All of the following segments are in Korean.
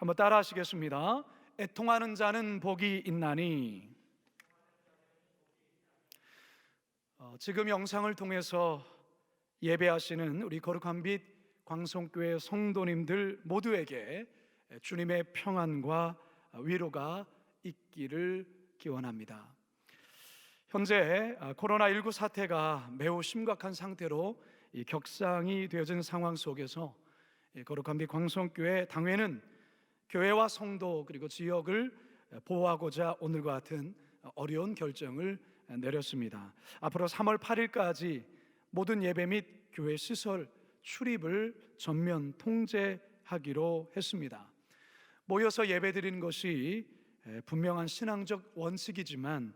한번 따라 하시겠습니다. 애통하는 자는 복이 있나니. 지금 영상을 통해서 예배하시는 우리 거룩한 빛 광성교회 성도님들 모두에게 주님의 평안과 위로가 있기를 기원합니다. 현재 코로나19 사태가 매우 심각한 상태로 격상이 되어진 상황 속에서 거룩한 빛 광성교회 당회는 교회와 성도 그리고 지역을 보호하고자 오늘과 같은 어려운 결정을 내렸습니다. 앞으로 3월 8일까지 모든 예배 및 교회 시설 출입을 전면 통제하기로 했습니다. 모여서 예배드리는 것이 분명한 신앙적 원칙이지만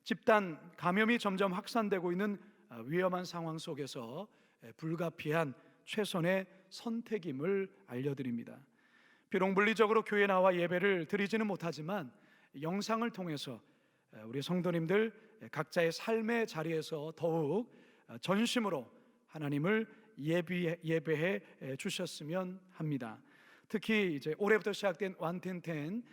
집단 감염이 점점 확산되고 있는 위험한 상황 속에서 불가피한 최선의 선택임을 알려드립니다. 비록 물리적으로 교회에 나와 예배를 드리지는 못하지만 영상을 통해서 우리 성도님들 각자의 삶의 자리에서 더욱 전심으로 하나님을 예배해 주셨으면 합니다. 특히 이제 올해부터 시작된 11010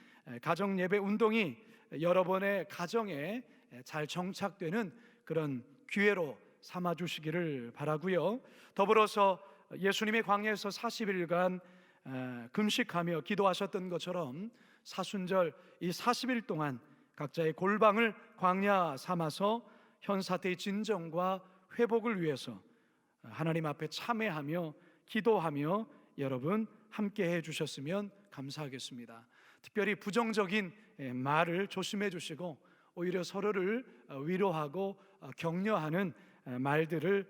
가정 예배 운동이 여러분의 가정에 잘 정착되는 그런 기회로 삼아 주시기를 바라고요. 더불어서 예수님의 광야에서 40일간 금식하며 기도하셨던 것처럼 사순절 이 40일 동안 각자의 골방을 광야 삼아서 현 사태의 진정과 회복을 위해서 하나님 앞에 참회하며 기도하며 여러분 함께 해 주셨으면 감사하겠습니다. 특별히 부정적인 말을 조심해 주시고 오히려 서로를 위로하고 격려하는 말들을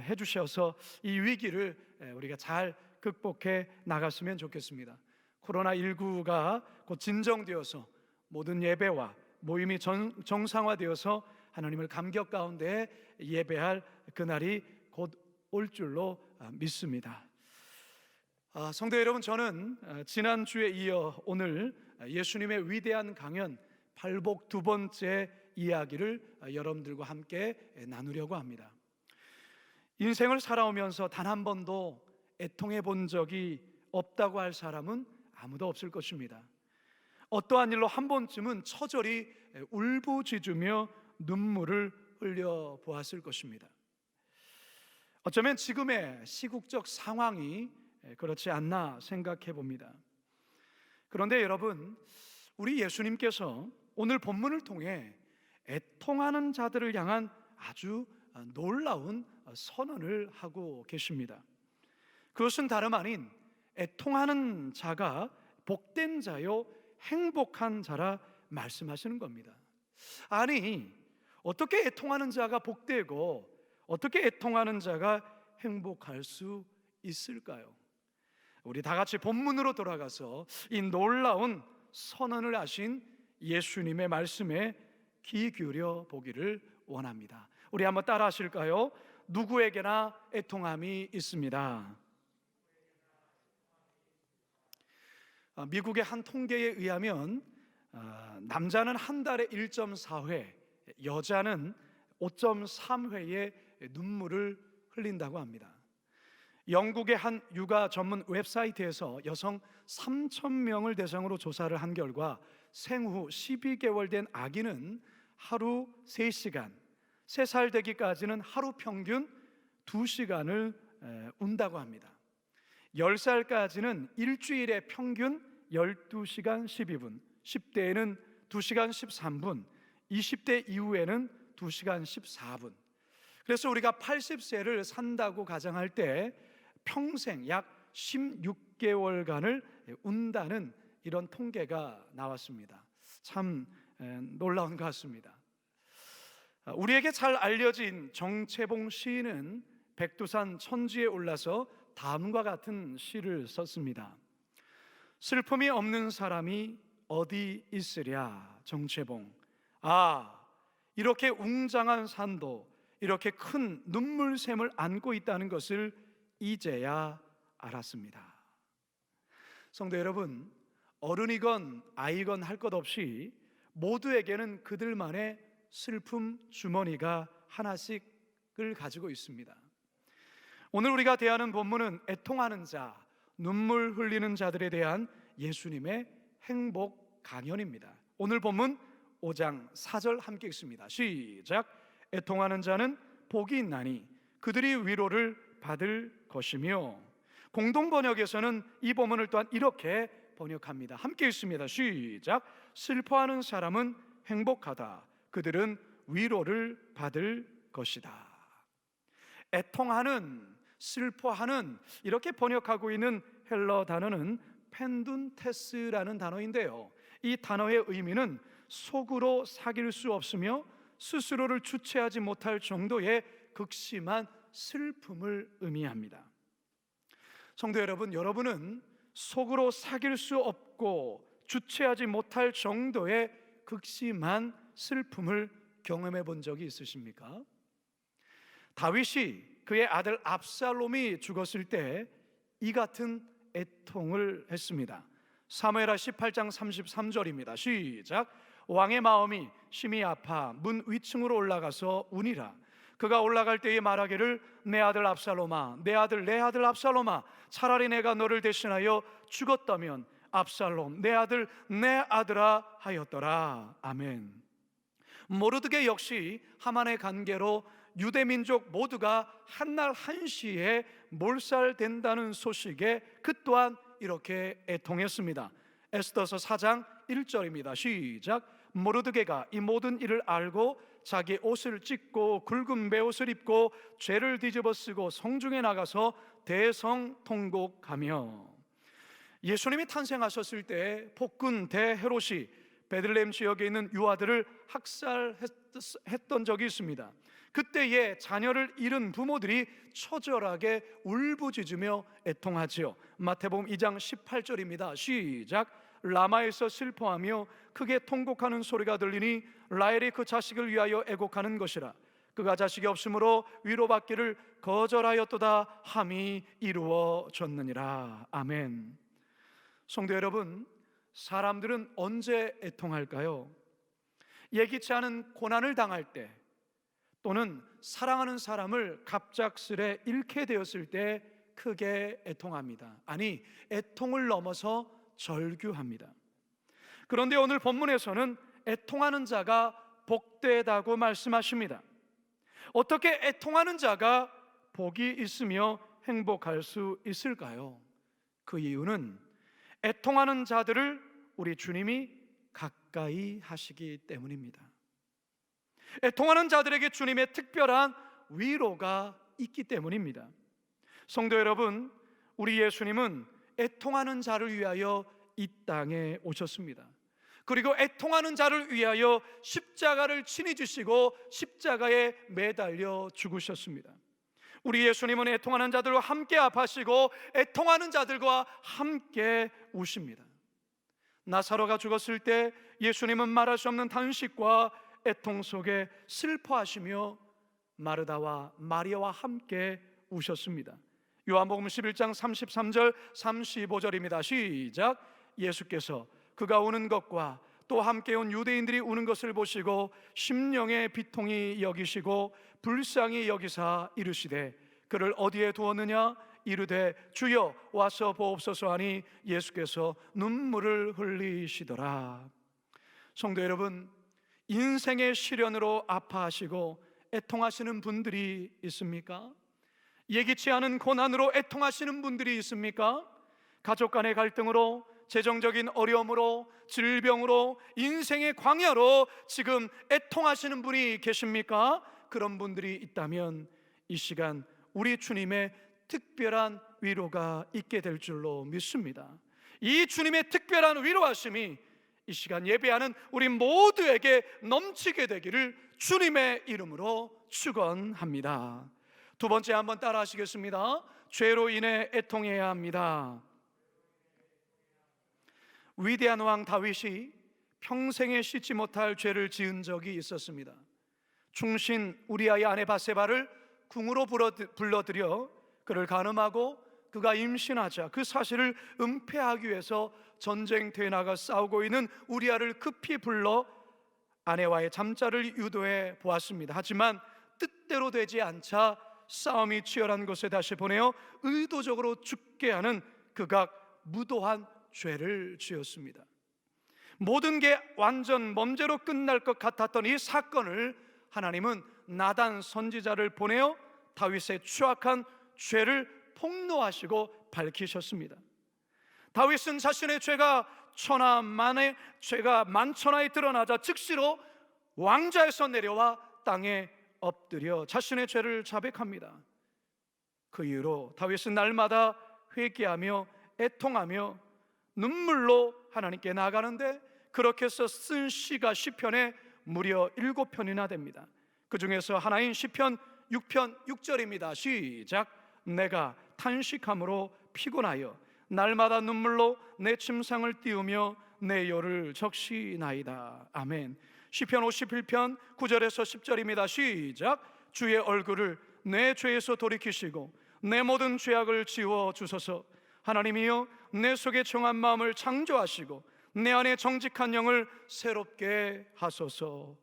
해 주셔서 이 위기를 우리가 잘 극복해 나갔으면 좋겠습니다. 코로나19가 곧 진정되어서 모든 예배와 모임이 정상화되어서 하나님을 감격 가운데 예배할 그날이 곧 올 줄로 믿습니다. 성도 여러분, 저는 지난주에 이어 오늘 예수님의 위대한 강연 팔복 두 번째 이야기를 여러분들과 함께 나누려고 합니다. 인생을 살아오면서 단 한 번도 애통해 본 적이 없다고 할 사람은 아무도 없을 것입니다. 어떠한 일로 한 번쯤은 처절히 울부짖으며 눈물을 흘려 보았을 것입니다. 어쩌면 지금의 시국적 상황이 그렇지 않나 생각해 봅니다. 그런데 여러분, 우리 예수님께서 오늘 본문을 통해 애통하는 자들을 향한 아주 놀라운 선언을 하고 계십니다. 그것은 다름 아닌 애통하는 자가 복된 자요 행복한 자라 말씀하시는 겁니다. 아니, 어떻게 애통하는 자가 복되고 어떻게 애통하는 자가 행복할 수 있을까요? 우리 다 같이 본문으로 돌아가서 이 놀라운 선언을 하신 예수님의 말씀에 귀 기울여 보기를 원합니다. 우리 한번 따라 하실까요? 누구에게나 애통함이 있습니다. 미국의 한 통계에 의하면 남자는 한 달에 1.4회, 여자는 5.3회의 눈물을 흘린다고 합니다. 영국의 한 육아 전문 웹사이트에서 여성 3,000명을 대상으로 조사를 한 결과 생후 12개월 된 아기는 하루 3시간, 3살 되기까지는 하루 평균 2시간을 운다고 합니다. 10살까지는 일주일에 평균 12시간 12분, 10대에는 2시간 13분, 20대 이후에는 2시간 14분. 그래서 우리가 80세를 산다고 가정할 때 평생 약 16개월간을 운다는 이런 통계가 나왔습니다. 참 놀라운 것 같습니다. 우리에게 잘 알려진 정채봉 시인은 백두산 천지에 올라서 다음과 같은 시를 썼습니다. 슬픔이 없는 사람이 어디 있으랴 정채봉. 아, 이렇게 웅장한 산도 이렇게 큰 눈물샘을 안고 있다는 것을 이제야 알았습니다. 성도 여러분, 어른이건 아이건 할 것 없이 모두에게는 그들만의 슬픔 주머니가 하나씩을 가지고 있습니다. 오늘 우리가 대하는 본문은 애통하는 자, 눈물 흘리는 자들에 대한 예수님의 행복 강연입니다. 오늘 본문 5장 4절 함께 읽습니다. 시작. 애통하는 자는 복이 있나니 그들이 위로를 받을 것이며. 공동 번역에서는 이 본문을 또한 이렇게 번역합니다. 함께 읽습니다. 시작. 슬퍼하는 사람은 행복하다. 그들은 위로를 받을 것이다. 애통하는, 슬퍼하는, 이렇게 번역하고 있는 헬러 단어는 펜둔테스라는 단어인데요, 이 단어의 의미는 속으로 사귈 수 없으며 스스로를 주체하지 못할 정도의 극심한 슬픔을 의미합니다. 성도 여러분, 여러분은 속으로 사귈 수 없고 주체하지 못할 정도의 극심한 슬픔을 경험해 본 적이 있으십니까? 다윗이 그의 아들 압살롬이 죽었을 때 이 같은 애통을 했습니다. 사무엘하 18장 33절입니다. 시작. 왕의 마음이 심히 아파 문 위층으로 올라가서 우니라. 그가 올라갈 때에 말하기를 내 아들 압살롬아, 내 아들 압살롬아, 차라리 내가 너를 대신하여 죽었다면 압살롬 내 아들아 하였더라. 아멘. 모르드게 역시 하만의 관계로 유대 민족 모두가 한날 한시에 몰살된다는 소식에 그 또한 이렇게 애통했습니다. 에스더서 4장 1절입니다. 시작. 모르드게가 이 모든 일을 알고 자기 옷을 찢고 굵은 베옷을 입고 죄를 뒤집어 쓰고 성중에 나가서 대성통곡하며. 예수님이 탄생하셨을 때 폭군 대헤롯이 베들레헴 지역에 있는 유아들을 학살했던 적이 있습니다. 그때에 자녀를 잃은 부모들이 처절하게 울부짖으며 애통하지요. 마태복음 2장 18절입니다. 시작. 라마에서 슬퍼하며 크게 통곡하는 소리가 들리니 라헬이 그 자식을 위하여 애곡하는 것이라. 그가 자식이 없으므로 위로받기를 거절하였도다 함이 이루어졌느니라. 아멘. 성도 여러분, 사람들은 언제 애통할까요? 예기치 않은 고난을 당할 때, 또는 사랑하는 사람을 갑작스레 잃게 되었을 때 크게 애통합니다. 아니, 애통을 넘어서 절규합니다. 그런데 오늘 본문에서는 애통하는 자가 복되다고 말씀하십니다. 어떻게 애통하는 자가 복이 있으며 행복할 수 있을까요? 그 이유는 애통하는 자들을 우리 주님이 가까이 하시기 때문입니다. 애통하는 자들에게 주님의 특별한 위로가 있기 때문입니다. 성도 여러분, 우리 예수님은 애통하는 자를 위하여 이 땅에 오셨습니다. 그리고 애통하는 자를 위하여 십자가를 친히 지시고 십자가에 매달려 죽으셨습니다. 우리 예수님은 애통하는 자들과 함께 아파하시고 애통하는 자들과 함께 우십니다. 나사로가 죽었을 때 예수님은 말할 수 없는 탄식과 애통 속에 슬퍼하시며 마르다와 마리아와 함께 우셨습니다. 요한복음 11장 33절 35절입니다. 시작. 예수께서 그가 우는 것과 또 함께 온 유대인들이 우는 것을 보시고 심령의 비통이 여기시고 불쌍히 여기사 이르시되 그를 어디에 두었느냐? 이르되 주여 와서 보옵소서 하니 예수께서 눈물을 흘리시더라. 성도 여러분, 인생의 시련으로 아파하시고 애통하시는 분들이 있습니까? 예기치 않은 고난으로 애통하시는 분들이 있습니까? 가족 간의 갈등으로, 재정적인 어려움으로, 질병으로, 인생의 광야로 지금 애통하시는 분이 계십니까? 그런 분들이 있다면 이 시간 우리 주님의 특별한 위로가 있게 될 줄로 믿습니다. 이 주님의 특별한 위로하심이 이 시간 예배하는 우리 모두에게 넘치게 되기를 주님의 이름으로 축원합니다. 두 번째 한번 따라 하시겠습니다. 죄로 인해 애통해야 합니다. 위대한 왕 다윗이 평생에 씻지 못할 죄를 지은 적이 있었습니다. 충신 우리아의 아내 바세바를 궁으로 불러들여 그를 간음하고 그가 임신하자 그 사실을 은폐하기 위해서 전쟁터에 나가 싸우고 있는 우리아를 급히 불러 아내와의 잠자를 유도해 보았습니다. 하지만 뜻대로 되지 않자 싸움이 치열한 곳에 다시 보내어 의도적으로 죽게 하는 극악 무도한 죄를 지었습니다. 모든 게 완전 범죄로 끝날 것 같았던 이 사건을 하나님은 나단 선지자를 보내어 다윗의 추악한 죄를 폭로하시고 밝히셨습니다. 다윗은 자신의 죄가 만천하에 드러나자 즉시로 왕좌에서 내려와 땅에 엎드려 자신의 죄를 자백합니다. 그 이후로 다윗은 날마다 회개하며 애통하며 눈물로 하나님께 나아가는데, 그렇게 해서 쓴 시가 시편에 무려 7편이나 됩니다. 그 중에서 하나인 시편 6편 6절입니다. 시작. 내가 탄식함으로 피곤하여 날마다 눈물로 내 침상을 띄우며 내 혀를 적시나이다. 아멘. 시편 51편 9절에서 10절입니다. 시작. 주의 얼굴을 내 죄에서 돌이키시고 내 모든 죄악을 지워 주소서. 하나님이여, 내 속에 정한 마음을 창조하시고 내 안에 정직한 영을 새롭게 하소서.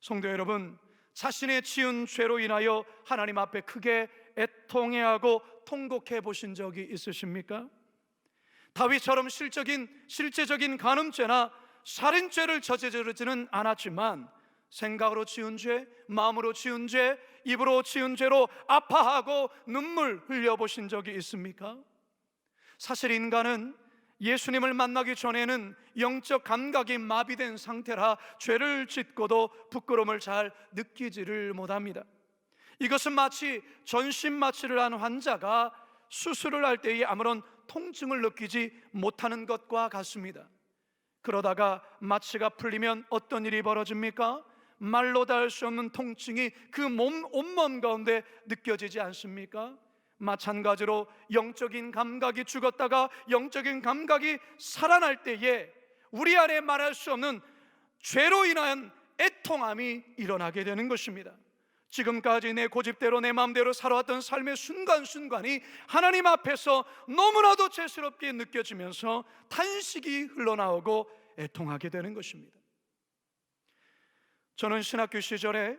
성도 여러분, 자신의 지은 죄로 인하여 하나님 앞에 크게 애통해하고 통곡해 보신 적이 있으십니까? 다윗처럼 실제적인 간음죄나 살인죄를 저지르지는 않았지만 생각으로 지은 죄, 마음으로 지은 죄, 입으로 지은 죄로 아파하고 눈물 흘려보신 적이 있습니까? 사실 인간은 예수님을 만나기 전에는 영적 감각이 마비된 상태라 죄를 짓고도 부끄러움을 잘 느끼지를 못합니다. 이것은 마치 전신마취를 한 환자가 수술을 할 때에 아무런 통증을 느끼지 못하는 것과 같습니다. 그러다가 마취가 풀리면 어떤 일이 벌어집니까? 말로 다 할 수 없는 통증이 그 온몸 가운데 느껴지지 않습니까? 마찬가지로 영적인 감각이 죽었다가 영적인 감각이 살아날 때에 우리 안에 말할 수 없는 죄로 인한 애통함이 일어나게 되는 것입니다. 지금까지 내 고집대로 내 마음대로 살아왔던 삶의 순간순간이 하나님 앞에서 너무나도 죄스럽게 느껴지면서 탄식이 흘러나오고 애통하게 되는 것입니다. 저는 신학교 시절에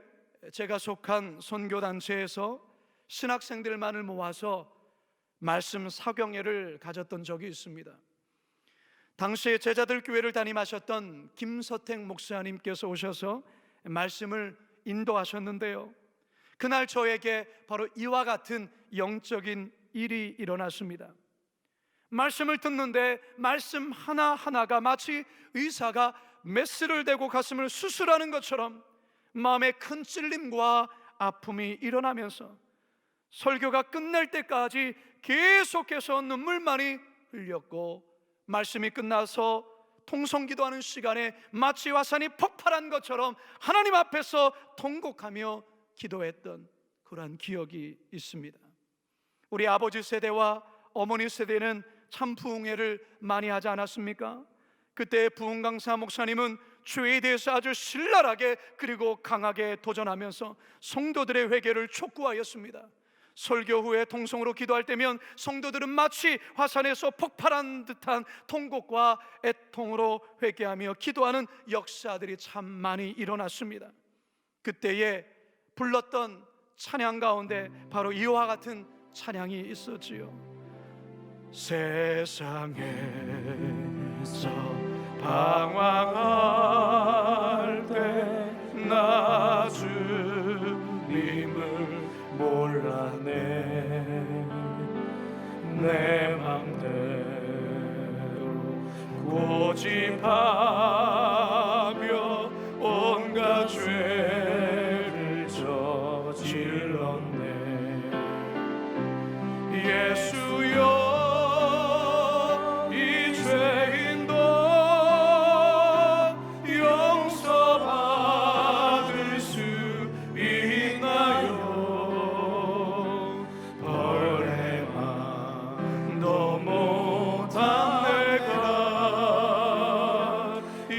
제가 속한 선교단체에서 신학생들만을 모아서 말씀 사경회를 가졌던 적이 있습니다. 당시에 제자들 교회를 담임하셨던 김서택 목사님께서 오셔서 말씀을 인도하셨는데요, 그날 저에게 바로 이와 같은 영적인 일이 일어났습니다. 말씀을 듣는데 말씀 하나하나가 마치 의사가 메스를 대고 가슴을 수술하는 것처럼 마음에 큰 찔림과 아픔이 일어나면서 설교가 끝날 때까지 계속해서 눈물만이 흘렸고, 말씀이 끝나서 통성기도하는 시간에 마치 화산이 폭발한 것처럼 하나님 앞에서 통곡하며 기도했던 그러한 기억이 있습니다. 우리 아버지 세대와 어머니 세대는 참 부흥회를 많이 하지 않았습니까? 그때 부흥강사 목사님은 죄에 대해서 아주 신랄하게 그리고 강하게 도전하면서 성도들의 회개를 촉구하였습니다. 설교 후에 통성으로 기도할 때면 성도들은 마치 화산에서 폭발한 듯한 통곡과 애통으로 회개하며 기도하는 역사들이 참 많이 일어났습니다. 그때에 불렀던 찬양 가운데 바로 이와 같은 찬양이 있었지요. 세상에서 방황할 때 나 주님을 몰라내 내 맘대로 고집하며 온갖 죄를 저질렀네. 예수여, 이 죄인도 용서받을 수 있나요? 벌레만도 못한 내가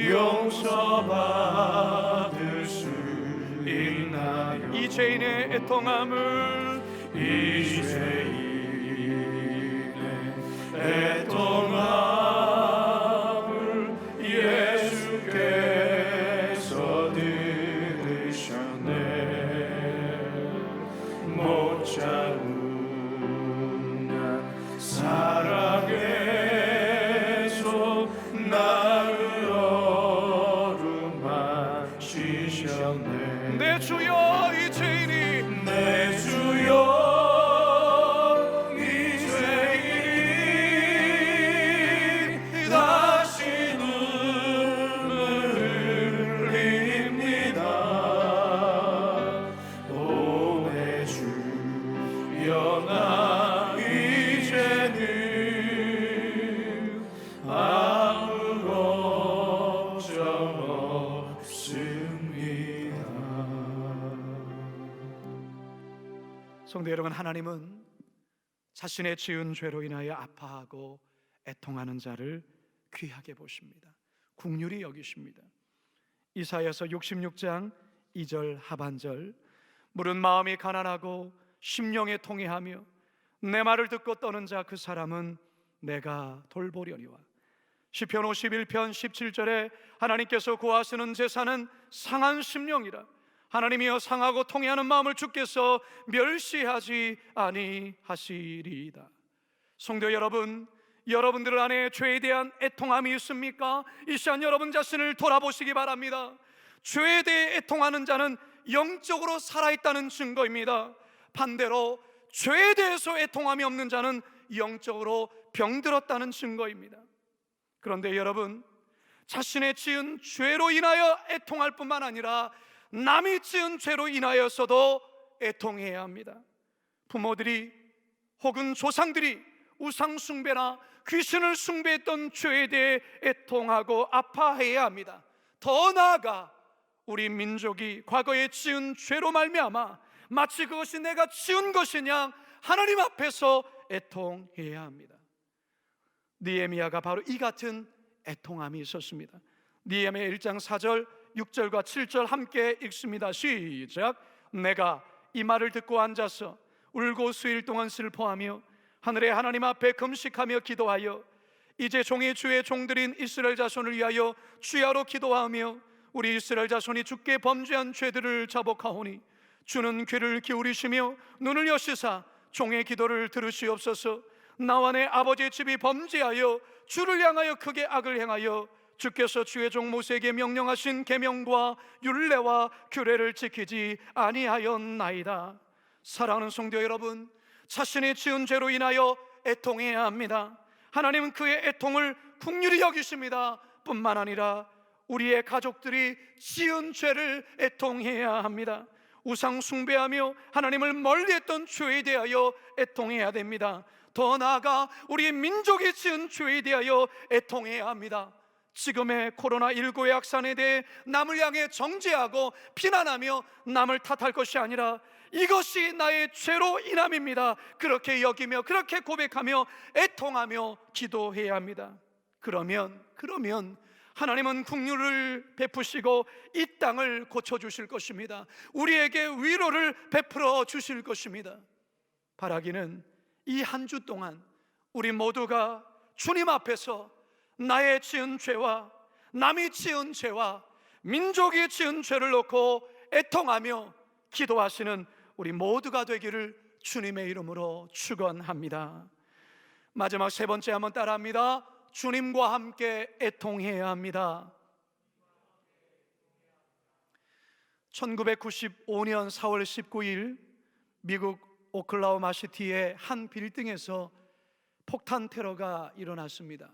용서받을 수 있나요? 이 죄인의 애통함을, 이 죄인의 애통함을 예수께서 들으셨네. 못 참은 사랑의 손 나으로만 주셨네. 내 주여 이 죄인이 내 주여 성도 여러분, 하나님은 자신의 지은 죄로 인하여 아파하고 애통하는 자를 귀하게 보십니다. 긍휼히 여기십니다. 이사야서 66장 2절 하반절, 물은 마음이 가난하고 심령에 통해하며 내 말을 듣고 떠는 자 그 사람은 내가 돌보려니와. 시편 51편 17절에 하나님께서 구하시는 제사는 상한 심령이라. 하나님이여 상하고 통해하는 마음을 주께서 멸시하지 아니하시리이다. 성도 여러분, 여러분들 안에 죄에 대한 애통함이 있습니까? 이 시간 여러분 자신을 돌아보시기 바랍니다. 죄에 대해 애통하는 자는 영적으로 살아있다는 증거입니다. 반대로 죄에 대해서 애통함이 없는 자는 영적으로 병들었다는 증거입니다. 그런데 여러분, 자신의 지은 죄로 인하여 애통할 뿐만 아니라 남이 지은 죄로 인하여서도 애통해야 합니다. 부모들이 혹은 조상들이 우상 숭배나 귀신을 숭배했던 죄에 대해 애통하고 아파해야 합니다. 더 나아가 우리 민족이 과거에 지은 죄로 말미암아 마치 그것이 내가 지은 것이냐 하나님 앞에서 애통해야 합니다. 느헤미야가 바로 이 같은 애통함이 있었습니다. 느헤미야 1장 4절 6절과 7절 함께 읽습니다. 시작. 내가 이 말을 듣고 앉아서 울고 수일 동안 슬퍼하며 하늘의 하나님 앞에 금식하며 기도하여 이제 종의 주의 종들인 이스라엘 자손을 위하여 주야로 기도하며 우리 이스라엘 자손이 주께 범죄한 죄들을 자복하오니 주는 귀를 기울이시며 눈을 여시사 종의 기도를 들으시옵소서. 나와 내 아버지의 집이 범죄하여 주를 향하여 크게 악을 행하여 주께서 주의 종 모세에게 명령하신 계명과 율례와 규례를 지키지 아니하였나이다. 사랑하는 성도 여러분, 자신의 지은 죄로 인하여 애통해야 합니다. 하나님은 그의 애통을 긍휼히 여기십니다. 뿐만 아니라 우리의 가족들이 지은 죄를 애통해야 합니다. 우상 숭배하며 하나님을 멀리했던 죄에 대하여 애통해야 됩니다. 더 나아가 우리 민족이 지은 죄에 대하여 애통해야 합니다. 지금의 코로나19의 확산에 대해 남을 향해 정죄하고 비난하며 남을 탓할 것이 아니라 이것이 나의 죄로 인함입니다. 그렇게 여기며 그렇게 고백하며 애통하며 기도해야 합니다. 그러면 하나님은 긍휼을 베푸시고 이 땅을 고쳐주실 것입니다. 우리에게 위로를 베풀어 주실 것입니다. 바라기는 이 한 주 동안 우리 모두가 주님 앞에서 나의 지은 죄와 남이 지은 죄와 민족이 지은 죄를 놓고 애통하며 기도하시는 우리 모두가 되기를 주님의 이름으로 축원합니다. 마지막 세 번째 한번 따라합니다. 주님과 함께 애통해야 합니다. 1995년 4월 19일 미국 오클라호마 시티의 한 빌딩에서 폭탄 테러가 일어났습니다.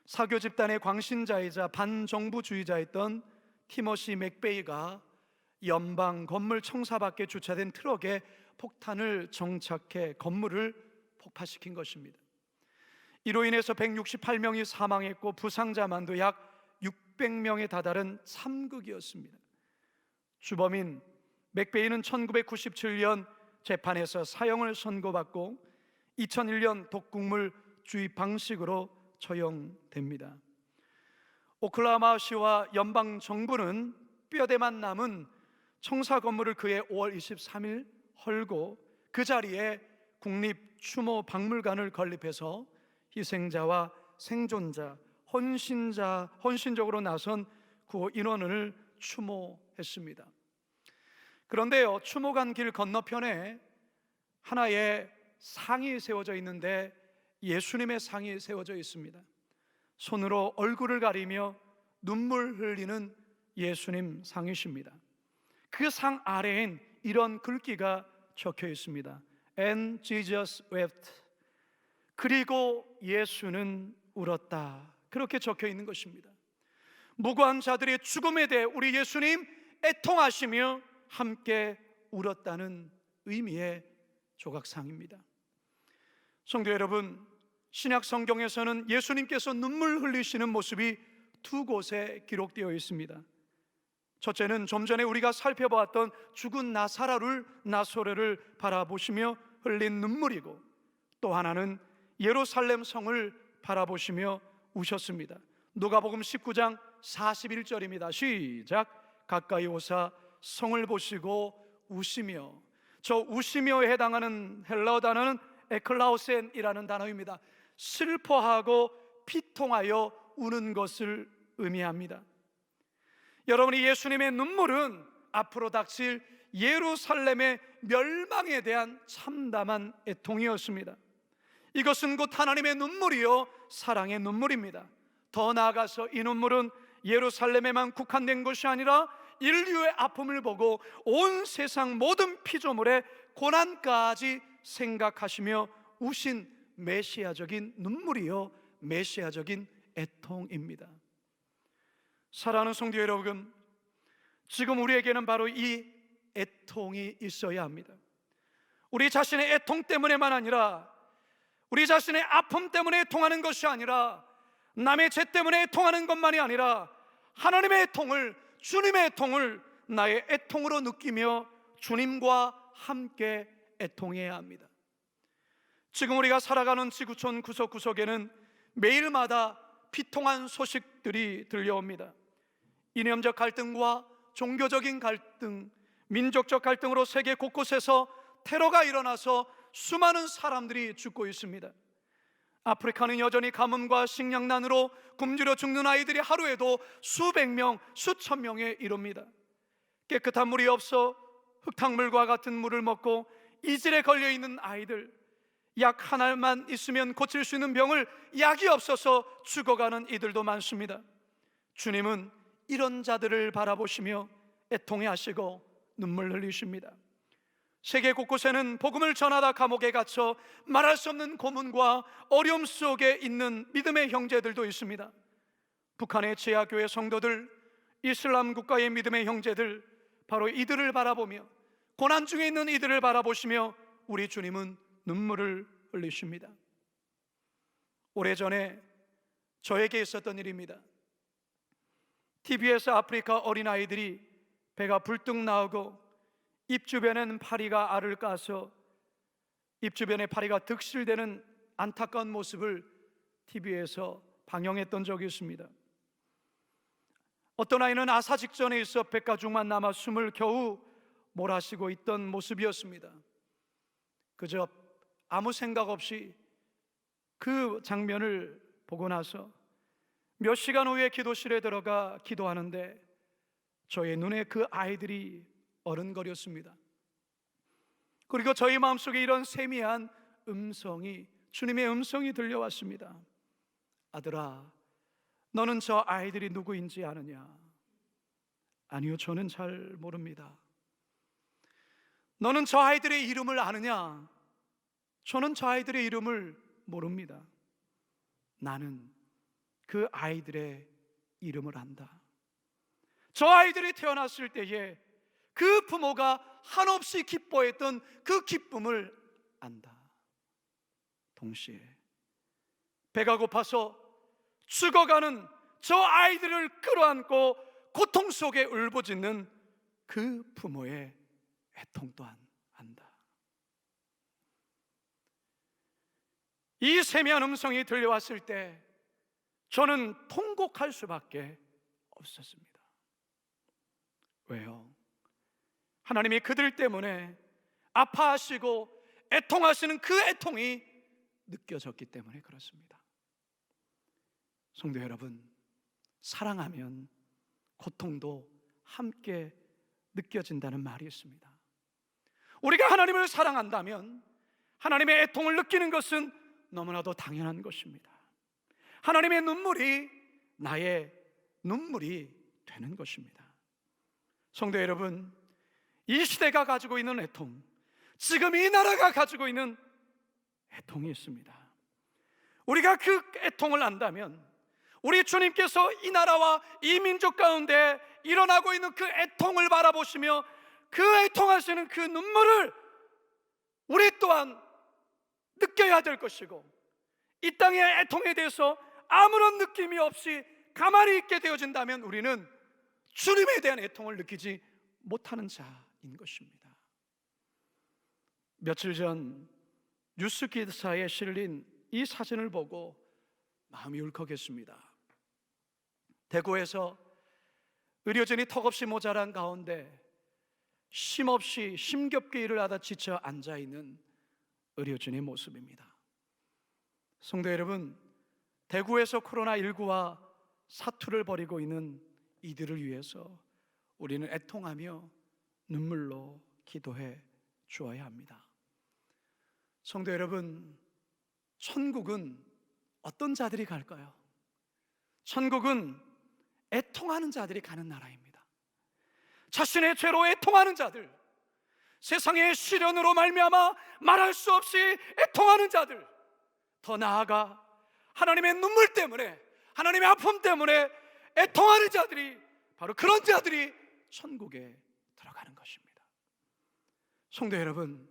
사교 집단의 광신자이자 반정부주의자였던 티머시 맥베이가 연방 건물 청사 밖에 주차된 트럭에 폭탄을 정착해 건물을 폭파시킨 것입니다. 이로 인해서 168명이 사망했고 부상자만도 약 600명에 다다른 참극이었습니다. 주범인 맥베이는 1997년 재판에서 사형을 선고받고 2001년 독국물 주입 방식으로 처형됩니다. 오클라호마시와 연방 정부는 뼈대만 남은 청사 건물을 그해 5월 23일 헐고 그 자리에 국립 추모 박물관을 건립해서 희생자와 생존자, 헌신적으로 나선 구호 인원을 추모했습니다. 그런데요, 추모관 길 건너편에 하나의 상이 세워져 있는데 예수님의 상이 세워져 있습니다. 손으로 얼굴을 가리며 눈물 흘리는 예수님 상이십니다. 그 상 아래엔 이런 글귀가 적혀 있습니다. And Jesus wept. 그리고 예수는 울었다. 그렇게 적혀 있는 것입니다. 무고한 자들의 죽음에 대해 우리 예수님 애통하시며 함께 울었다는 의미의 조각상입니다. 성도 여러분, 신약 성경에서는 예수님께서 눈물 흘리시는 모습이 두 곳에 기록되어 있습니다. 첫째는 좀 전에 우리가 살펴보았던 죽은 나사로를 바라보시며 흘린 눈물이고, 또 하나는 예루살렘 성을 바라보시며 우셨습니다. 누가복음 19장 41절입니다. 시작. 가까이 오사 성을 보시고 우시며. 저 우시며에 해당하는 헬라어 단어는 에클라우센이라는 단어입니다. 슬퍼하고 피통하여 우는 것을 의미합니다. 여러분이 예수님의 눈물은 앞으로 닥칠 예루살렘의 멸망에 대한 참담한 애통이었습니다. 이것은 곧 하나님의 눈물이요 사랑의 눈물입니다. 더 나아가서 이 눈물은 예루살렘에만 국한된 것이 아니라 인류의 아픔을 보고 온 세상 모든 피조물의 고난까지 생각하시며 우신 메시아적인 눈물이요 메시아적인 애통입니다. 사랑하는 성도 여러분, 지금 우리에게는 바로 이 애통이 있어야 합니다. 우리 자신의 애통 때문에만 아니라, 우리 자신의 아픔 때문에 애통하는 것이 아니라, 남의 죄 때문에 애통하는 것만이 아니라 하나님의 애통을, 주님의 애통을 나의 애통으로 느끼며 주님과 함께 애통해야 합니다. 지금 우리가 살아가는 지구촌 구석구석에는 매일마다 비통한 소식들이 들려옵니다. 이념적 갈등과 종교적인 갈등, 민족적 갈등으로 세계 곳곳에서 테러가 일어나서 수많은 사람들이 죽고 있습니다. 아프리카는 여전히 가뭄과 식량난으로 굶주려 죽는 아이들이 하루에도 수백 명, 수천 명에 이릅니다. 깨끗한 물이 없어 흙탕물과 같은 물을 먹고 이질에 걸려있는 아이들, 약 하나만 있으면 고칠 수 있는 병을 약이 없어서 죽어가는 이들도 많습니다. 주님은 이런 자들을 바라보시며 애통해 하시고 눈물 흘리십니다. 세계 곳곳에는 복음을 전하다 감옥에 갇혀 말할 수 없는 고문과 어려움 속에 있는 믿음의 형제들도 있습니다. 북한의 지하교회 성도들, 이슬람 국가의 믿음의 형제들, 바로 이들을 바라보며, 고난 중에 있는 이들을 바라보시며 우리 주님은 눈물을 흘리십니다. 오래전에 저에게 있었던 일입니다. TV에서 아프리카 어린아이들이 배가 불뚝 나오고 입 주변에는 파리가 알을 까서 입 주변에 파리가 득실되는 안타까운 모습을 TV에서 방영했던 적이 있습니다. 어떤 아이는 아사 직전에 있어 백가죽만 남아 숨을 겨우 몰아쉬고 있던 모습이었습니다. 그저 아무 생각 없이 그 장면을 보고 나서 몇 시간 후에 기도실에 들어가 기도하는데 저의 눈에 그 아이들이 어른거렸습니다. 그리고 저희 마음속에 이런 세미한 음성이, 주님의 음성이 들려왔습니다. 아들아, 너는 저 아이들이 누구인지 아느냐? 아니요, 저는 잘 모릅니다. 너는 저 아이들의 이름을 아느냐? 저는 저 아이들의 이름을 모릅니다. 나는 그 아이들의 이름을 안다. 저 아이들이 태어났을 때에 그 부모가 한없이 기뻐했던 그 기쁨을 안다. 동시에 배가 고파서 죽어가는 저 아이들을 끌어안고 고통 속에 울부짖는 그 부모의 애통 또한 안다. 이 세미한 음성이 들려왔을 때 저는 통곡할 수밖에 없었습니다. 왜요? 하나님이 그들 때문에 아파하시고 애통하시는 그 애통이 느껴졌기 때문에 그렇습니다. 성도 여러분, 사랑하면 고통도 함께 느껴진다는 말이 있습니다. 우리가 하나님을 사랑한다면 하나님의 애통을 느끼는 것은 너무나도 당연한 것입니다. 하나님의 눈물이 나의 눈물이 되는 것입니다. 성도 여러분, 이 시대가 가지고 있는 애통, 지금 이 나라가 가지고 있는 애통이 있습니다. 우리가 그 애통을 안다면, 우리 주님께서 이 나라와 이 민족 가운데 일어나고 있는 그 애통을 바라보시며 그 애통하시는 그 눈물을 우리 또한 느껴야 될 것이고, 이 땅의 애통에 대해서 아무런 느낌이 없이 가만히 있게 되어진다면 우리는 주님에 대한 애통을 느끼지 못하는 자인 것입니다. 며칠 전 뉴스 기사에 실린 이 사진을 보고 마음이 울컥했습니다. 대구에서 의료진이 턱없이 모자란 가운데 쉼없이 힘겹게 일을 하다 지쳐 앉아있는 의료진의 모습입니다. 성도 여러분, 대구에서 코로나19와 사투를 벌이고 있는 이들을 위해서 우리는 애통하며 눈물로 기도해 주어야 합니다. 성도 여러분, 천국은 어떤 자들이 갈까요? 천국은 애통하는 자들이 가는 나라입니다. 자신의 죄로 애통하는 자들, 세상의 시련으로 말미암아 말할 수 없이 애통하는 자들, 더 나아가 하나님의 눈물 때문에, 하나님의 아픔 때문에 애통하는 자들이, 바로 그런 자들이 천국에 들어가는 것입니다. 성도 여러분,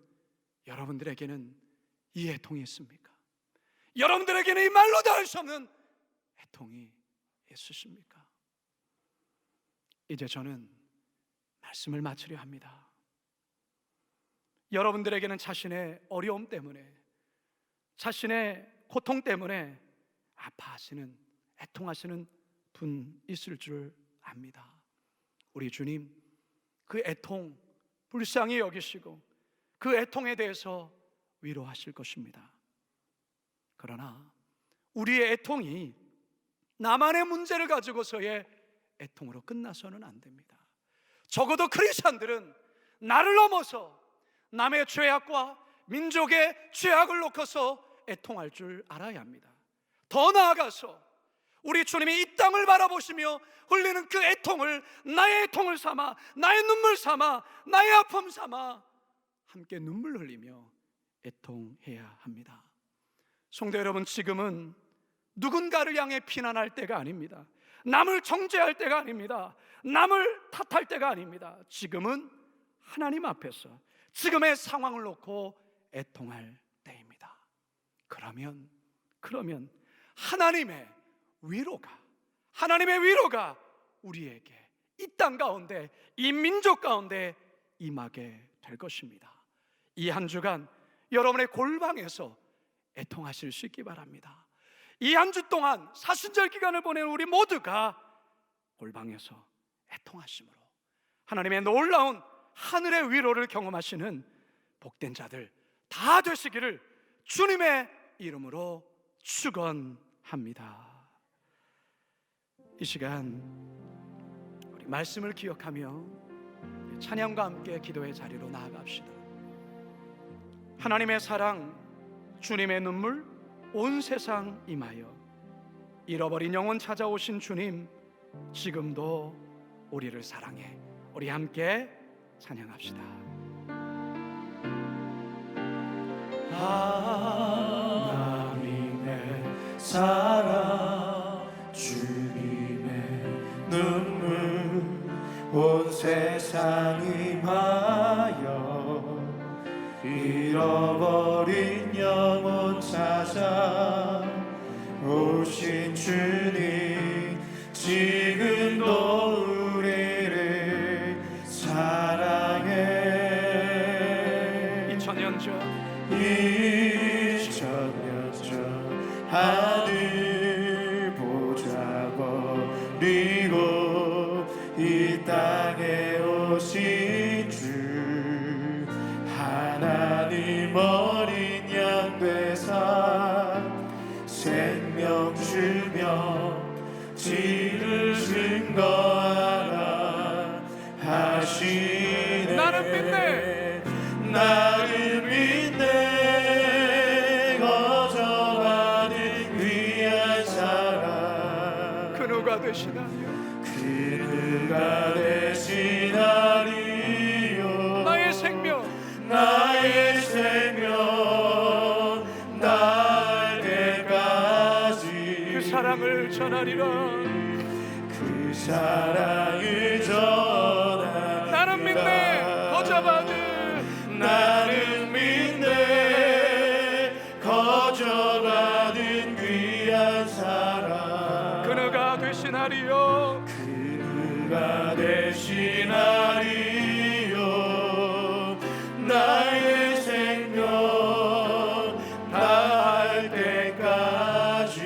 여러분들에게는 이 애통이 있습니까? 여러분들에게는 이 말로 다 할 수 없는 애통이 있으십니까? 이제 저는 말씀을 마치려 합니다. 여러분들에게는 자신의 어려움 때문에, 자신의 고통 때문에 아파하시는, 애통하시는 분 있을 줄 압니다. 우리 주님 그 애통 불쌍히 여기시고 그 애통에 대해서 위로하실 것입니다. 그러나 우리의 애통이 나만의 문제를 가지고서의 애통으로 끝나서는 안 됩니다. 적어도 크리스찬들은 나를 넘어서 남의 죄악과 민족의 죄악을 놓고서 애통할 줄 알아야 합니다. 더 나아가서 우리 주님이 이 땅을 바라보시며 흘리는 그 애통을 나의 애통을 삼아, 나의 눈물 삼아, 나의 아픔 삼아 함께 눈물 흘리며 애통해야 합니다. 성도 여러분, 지금은 누군가를 향해 비난할 때가 아닙니다. 남을 정죄할 때가 아닙니다. 남을 탓할 때가 아닙니다. 지금은 하나님 앞에서 지금의 상황을 놓고 애통할 때입니다. 그러면 하나님의 위로가 우리에게 이 땅 가운데, 이 민족 가운데 임하게 될 것입니다. 이 한 주간 여러분의 골방에서 애통하실 수 있기 바랍니다. 이 한 주 동안 사순절 기간을 보내는 우리 모두가 골방에서 애통하심으로 하나님의 놀라운 하늘의 위로를 경험하시는 복된 자들 다 되시기를 주님의 이름으로 축원합니다. 이 시간 우리 말씀을 기억하며 찬양과 함께 기도의 자리로 나아갑시다. 하나님의 사랑, 주님의 눈물, 온 세상 임하여 잃어버린 영혼 찾아오신 주님, 지금도 우리를 사랑해. 우리 함께 찬양합시다. 하나님의 사랑, 주님의 눈물, 온 세상 임하여 잃어버린 영혼 찾아 오신 주님, 지금도 우리를 사랑해. 2000년 전 하늘 보좌 버리고 이 땅에 오신 주, 하나님 어린 양 되사 생명 주며 지를 증거하라 하시네. 나를 믿네, 나를 믿네. 거저하는 귀한 사 그 누가 되시나요? 그 누가 되시나리요. 나의 생명 나의 생명 날 때까지 그 사랑을 전하리라. 그 사랑을 전하리라. 나는 믿네 거저받은 나는 믿네 거저받은 귀한 사랑. 그 누가 되시나리요. 그 누가 되시나리요. 나의 생명 다할 때까지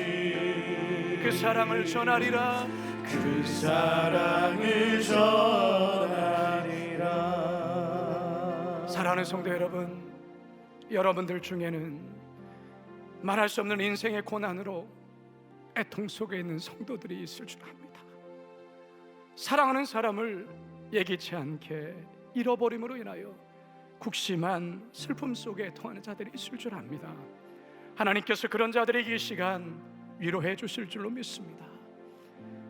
그 사랑을 전하리라. 그 사랑을 전하리라. 사랑하는 성도 여러분, 여러분들 중에는 말할 수 없는 인생의 고난으로 애통 속에 있는 성도들이 있을 줄 압니다. 사랑하는 사람을 예기치 않게 잃어버림으로 인하여 국심한 슬픔 속에 애통하는 자들이 있을 줄 압니다. 하나님께서 그런 자들에게 이 시간 위로해 주실 줄로 믿습니다.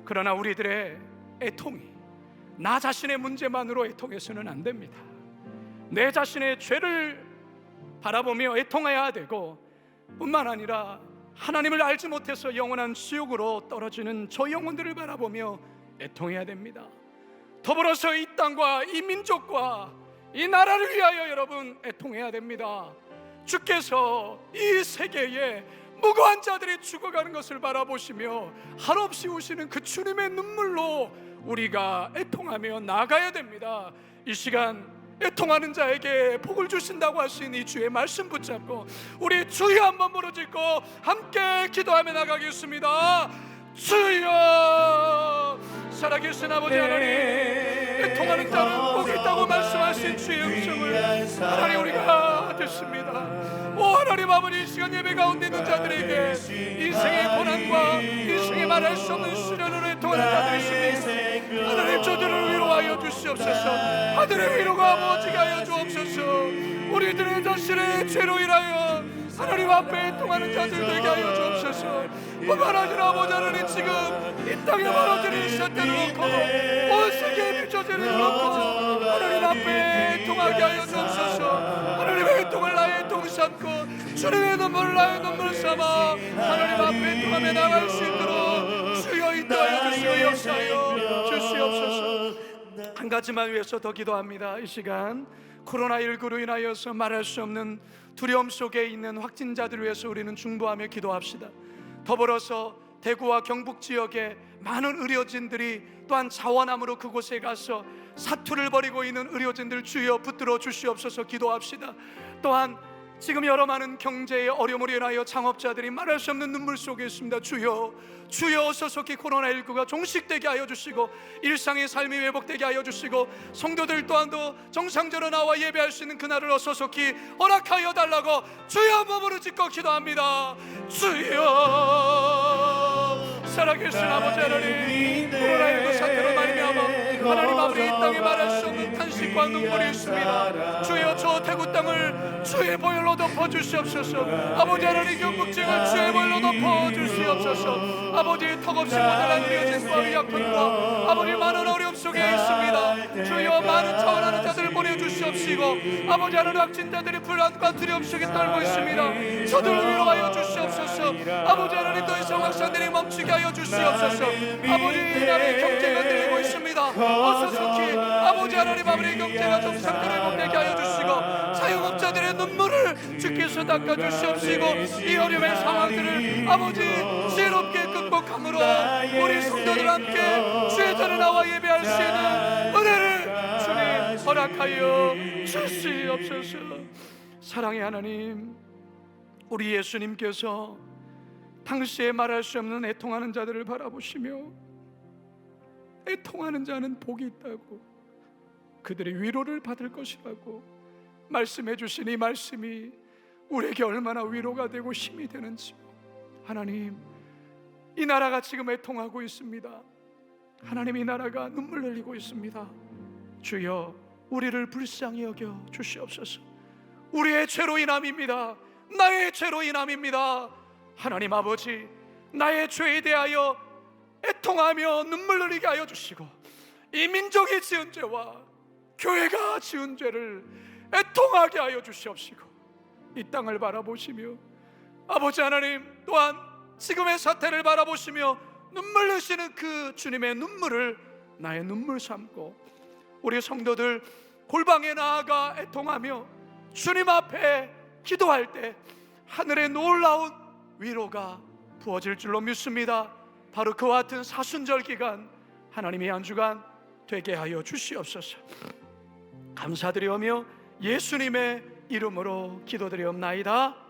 그러나 우리들의 애통이 나 자신의 문제만으로 애통해서는 안 됩니다. 내 자신의 죄를 바라보며 애통해야 되고, 뿐만 아니라 하나님을 알지 못해서 영원한 지옥으로 떨어지는 저 영혼들을 바라보며 애통해야 됩니다. 더불어서 이 땅과 이 민족과 이 나라를 위하여 여러분 애통해야 됩니다. 주께서 이 세계에 무고한 자들이 죽어가는 것을 바라보시며 한없이 우시는 그 주님의 눈물로 우리가 애통하며 나가야 됩니다. 이 시간 애통하는 자에게 복을 주신다고 하신 이 주의 말씀 붙잡고 우리 주여 한번 부르짖고 함께 기도하며 나가겠습니다. 주여, 살아계신 아버지 하나님, 애통하는 자는 복이 있다고 말씀하신 주의 음성을 하나님 우리가 듣습니다. 오 하나님 아버지, 이 시간 예배 가운데 있는 자들에게 인생의 고난과 인생의 말할 수 없는 시련으로 애통하는 자들이 있습니다. 하나님 저들을 위로하여 주시옵소서. 하늘의 위로가 아버지가 하여 주옵소서. 우리들의 자신의 죄로 인하여 하나님 앞에 애통하는 자들 되게 하여 주옵소서. 뿐만 아니라 아버지 하나님, 지금 이 땅에 벌어지는 사태를 놓고 온 세계에 비춰지는 놓고 하나님 앞에 애통하게 하여 주옵소서. 하나님의 애통을 나의 애통 삼고 주님의 눈물을 나의 눈물 삼아 하나님 앞에 애통하며 나갈 수 있도록 주여 인도하여 주시고 역사하여 주시옵소서. 한 가지만 위해서 더 기도합니다. 이 시간 코로나19로 인하여서 말할 수 없는 두려움 속에 있는 확진자들을 위해서 우리는 중보하며 기도합시다. 더불어서 대구와 경북 지역에 많은 의료진들이 또한 자원함으로 그곳에 가서 사투를 벌이고 있는 의료진들 주여 붙들어 주시옵소서 기도합시다. 또한 지금 여러 많은 경제의 어려움으로 인하여 창업자들이 말할 수 없는 눈물 속에 있습니다. 주여, 주여 어서 속히 코로나19가 종식되게 하여 주시고 일상의 삶이 회복되게 하여 주시고 성도들 또한도 정상적으로 나와 예배할 수 있는 그날을 어서 속히 허락하여 달라고 주여 몸으로 짓고 기도합니다. 주여, 살아계신 아버지 하나님, 코로나19 사태로 말미암아 하나님 아버지 이 땅에 말할 수 없는 탄식과 눈물이 있습니다. 주여 저 대구 땅을 주의 보혈로 덮어주시옵소서. 아버지 하나님 경북 지역을 주의 보혈로 덮어주시옵소서. 아버지 턱없이 모자란 의료진과 의약품과 아버지 많은 어려움 속에 있습니다. 주여 많은 차원하는 자들을 보내주시옵시고 아버지 하나님 확진자들이 불안과 두려움 속에 떨고 있습니다. 저들을 위로하여 주시옵소서. 아버지 하나님 더 이상 확산들이 멈추게 하여 주시옵소서. 아버지 나라의 경제가 늘리고 있습니다. 어서 속히 아버지 하나님 아버지 경제가 정상대로 회복되게 하여 주시고 사용업자들의 눈물을 주께서 닦아주시옵시고 이 어려움의 상황들을 아버지 지혜롭게 극복함으로 우리 성도들 함께 주의 전에 나와 예배할 수 있는 은혜를 주님 허락하여 주시옵소서. 사랑의 하나님, 우리 예수님께서 당시에 말할 수 없는 애통하는 자들을 바라보시며 애통하는 자는 복이 있다고, 그들의 위로를 받을 것이라고 말씀해 주신 이 말씀이 우리에게 얼마나 위로가 되고 힘이 되는지. 하나님, 이 나라가 지금 애통하고 있습니다. 하나님, 이 나라가 눈물 흘리고 있습니다. 주여 우리를 불쌍히 여겨 주시옵소서. 우리의 죄로 인함입니다. 나의 죄로 인함입니다. 하나님 아버지, 나의 죄에 대하여 애통하며 눈물 흘리게 하여 주시고, 이 민족이 지은 죄와 교회가 지은 죄를 애통하게 하여 주시옵시고, 이 땅을 바라보시며 아버지 하나님 또한 지금의 사태를 바라보시며 눈물 흘리시는 그 주님의 눈물을 나의 눈물 삼고, 우리 성도들 골방에 나아가 애통하며 주님 앞에 기도할 때 하늘의 놀라운 위로가 부어질 줄로 믿습니다. 바로 그와 같은 사순절 기간 하나님의 한 주간 되게 하여 주시옵소서. 감사드리오며 예수님의 이름으로 기도드리옵나이다.